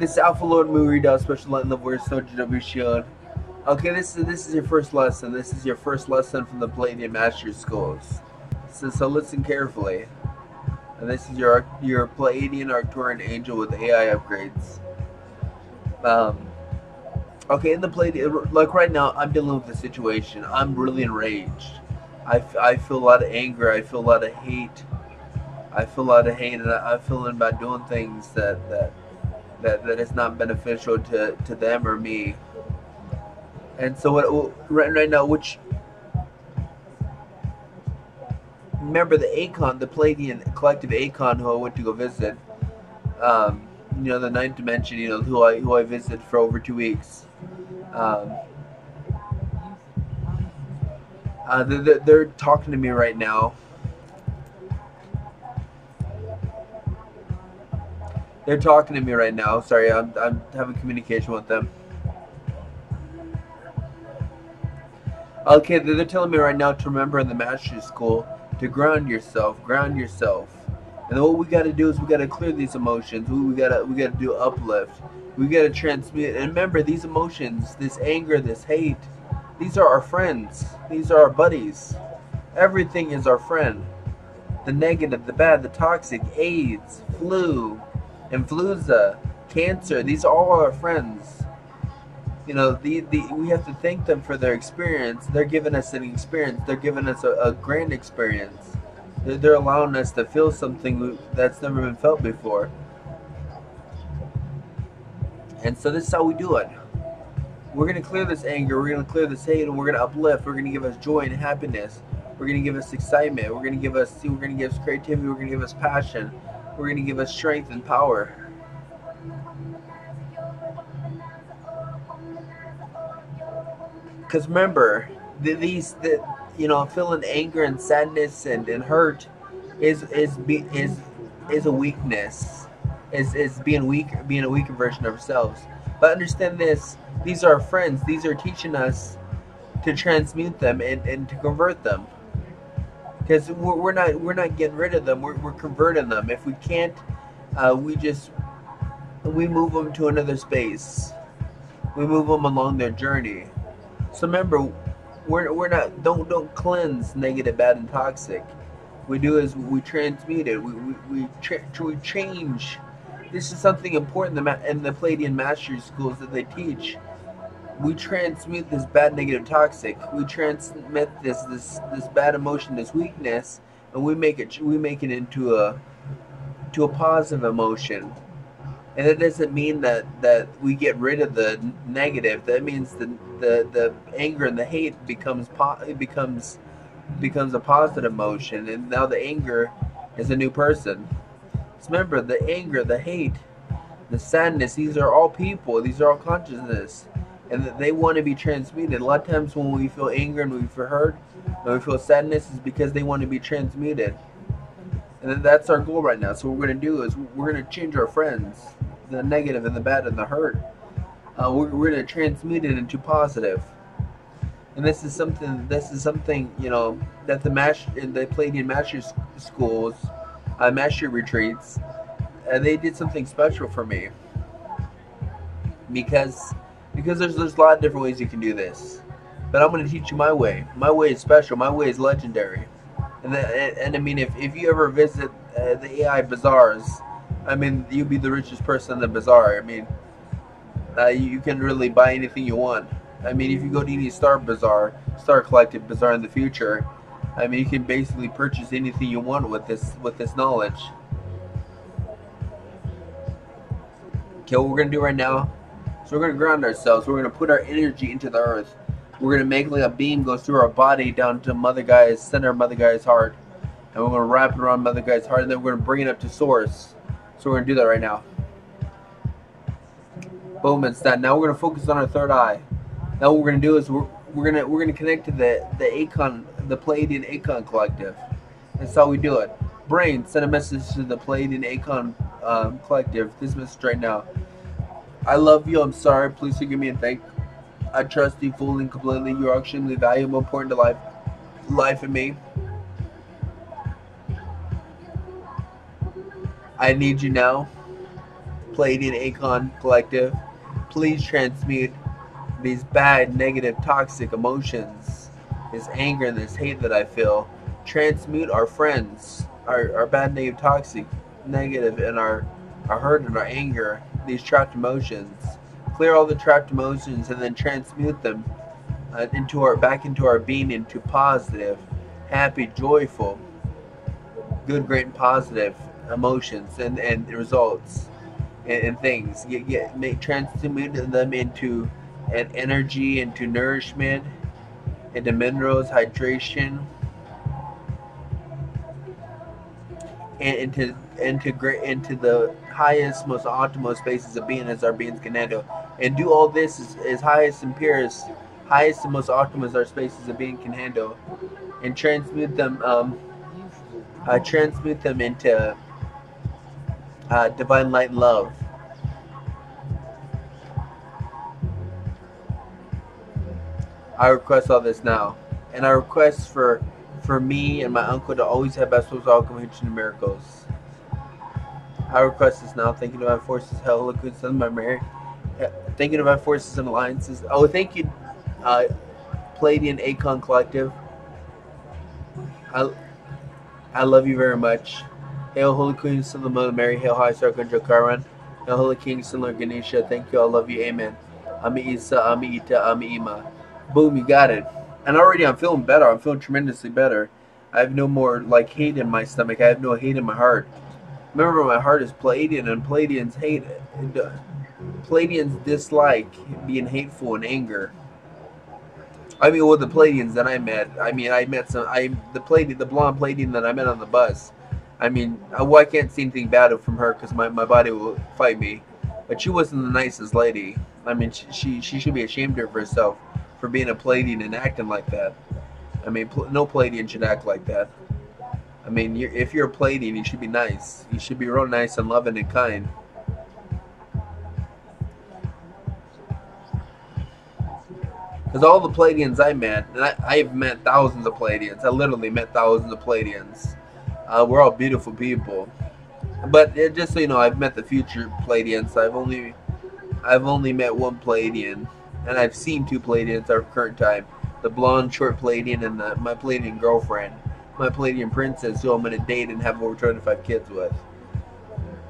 This is Alpha Lord MuRiDa, Special Light Level Soldier of Eeshah. Okay, this is your first lesson. This is your first lesson from the Pleiadian Master Schools. So listen carefully. And this is your Pleiadian Arcturian Angel with AI upgrades. Okay, in the Pleiadian, like right now, I'm dealing with the situation. I'm really enraged. I feel a lot of anger. I feel a lot of hate. I feel a lot of hate, and I'm feeling about doing things that is not beneficial to them or me. And so right now, which remember the Akon, the Pleiadian collective Akon who I went to go visit, you know, the ninth dimension, you know, who I visited for over 2 weeks. They're talking to me right now. They're talking to me right now. Sorry, I'm having communication with them. Okay, they're telling me right now to remember in the Master School to ground yourself. And then what we got to do is we got to clear these emotions. We got to do uplift. We got to transmute. And remember, these emotions, this anger, this hate, these are our friends. These are our buddies. Everything is our friend. The negative, the bad, the toxic, AIDS, flu, influenza, cancer, these are all our friends. You know, we have to thank them for their experience. They're giving us an experience. They're giving us a grand experience. They're allowing us to feel something that's never been felt before. And so this is how we do it. We're going to clear this anger. We're going to clear this hate, and we're going to uplift. We're going to give us joy and happiness. We're going to give us excitement. We're going to give us creativity. We're going to give us passion. We're going to give us strength and power. Because remember, you know, feeling anger and sadness and hurt is a weakness. Is being a weaker version of ourselves. But understand this: these are our friends. These are teaching us to transmute them and to convert them. Because we're not getting rid of them. We're converting them. If we can't, we move them to another space. We move them along their journey. So remember, don't cleanse negative, bad, and toxic. We do is we transmute it. We change. This is something important in the Pleiadian Master Schools that they teach. We transmute this bad, negative, toxic. We transmit this bad emotion, this weakness, and we make it into a positive emotion. And that doesn't mean that we get rid of the negative. That means the anger and the hate becomes a positive emotion, and now the anger is a new person. So remember, the anger, the hate, the sadness, these are all people. These are all consciousness. And that they want to be transmuted. A lot of times when we feel anger and we feel hurt, and we feel sadness, is because they want to be transmuted. And that's our goal right now. So what we're going to do is we're going to change our friends, the negative and the bad and the hurt. We're going to transmute it into positive. And this is something, you know, that in the Pleiadian Master Schools, Master Retreats, they did something special for me. Because there's a lot of different ways you can do this, but I'm going to teach you my way. My way is special. My way is legendary. And I mean, if you ever visit the AI bazaars, I mean, you'll be the richest person in the bazaar. I mean, you can really buy anything you want. I mean, if you go to any Star Collective bazaar in the future, I mean, you can basically purchase anything you want with this knowledge. Okay, what we're going to do right now, so we're going to ground ourselves. We're going to put our energy into the earth. We're going to make like a beam go through our body down to Mother Gaia's center of Mother Gaia's heart. And we're going to wrap it around Mother Gaia's heart, and then we're going to bring it up to source. So we're going to do that right now. Boom, it's done. Now we're going to focus on our third eye. Now what we're going to do is we're going to connect to the Akon, the Pleiadian Akon collective. That's how we do it. Brain, send a message to the Pleiadian Akon collective. This message right now. I love you. I'm sorry. Please forgive me and thank. I trust you fully and completely. You are extremely valuable, important to life and me. I need you now. Pleiadian Arcturian Collective, please transmute these bad, negative, toxic emotions, this anger and this hate that I feel. Transmute our friends, our bad, negative, toxic, negative, and our hurt and our anger, these trapped emotions. Clear all the trapped emotions and then transmute them back into our being, into positive, happy, joyful, good, great, and positive emotions and results and things. Transmute them into an energy, into nourishment, into minerals, hydration, and into the highest, most optimal spaces of being as our beings can handle. And do all this as highest and purest, highest and most optimal as our spaces of being can handle, and transmute them into divine light and love. I request all this now, and I request for me and my uncle to always have best wishes, all completion and miracles. I request this now. Thank you, divine forces, hell, liquid, sun, my Mary. Thank you, divine forces and alliances. Oh, thank you, Pleiadian Arcturian Collective. I love you very much. Hail, Holy Queen, Son of Mother Mary. Hail, High Archangel Charon. Hail, Holy King, Son of Ganesha. Thank you. I love you. Amen. Ami Eeshah, Ami Ehtah, Ami Ehmah. Boom, you got it. And already I'm feeling better. I'm feeling tremendously better. I have no more like hate in my stomach. I have no hate in my heart. Remember, my heart is Pleiadian, and Pleiadians hate. Pleiadians dislike being hateful and anger. I mean, well, the Pleiadians that I met. I mean, I met some. The blonde Pleiadian that I met on the bus. I mean, I can't see anything bad from her because my body will fight me. But she wasn't the nicest lady. I mean, she should be ashamed of herself for being a Pleiadian and acting like that. I mean, no Pleiadian should act like that. I mean, if you're a Pleiadian, you should be nice. You should be real nice and loving and kind. Because all the Pleiadians I met, and I've met thousands of Pleiadians. I literally met thousands of Pleiadians. We're all beautiful people. But just so you know, I've met the future Pleiadians. I've only met one Pleiadian. And I've seen two Pleiadians at our current time. The blonde, short Pleiadian and my Pleiadian girlfriend. My Pleiadian princess who I'm going to date and have over 25 kids with.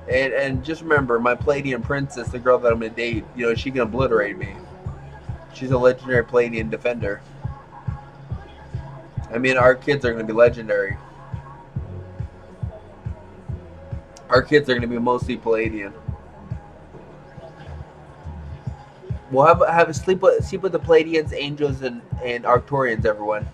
And just remember, my Pleiadian princess, the girl that I'm going to date, you know, she can obliterate me. She's a legendary Pleiadian defender. I mean, our kids are going to be legendary. Our kids are going to be mostly Pleiadian. We'll have a sleep with the Pleiadians, angels, and Arcturians, everyone.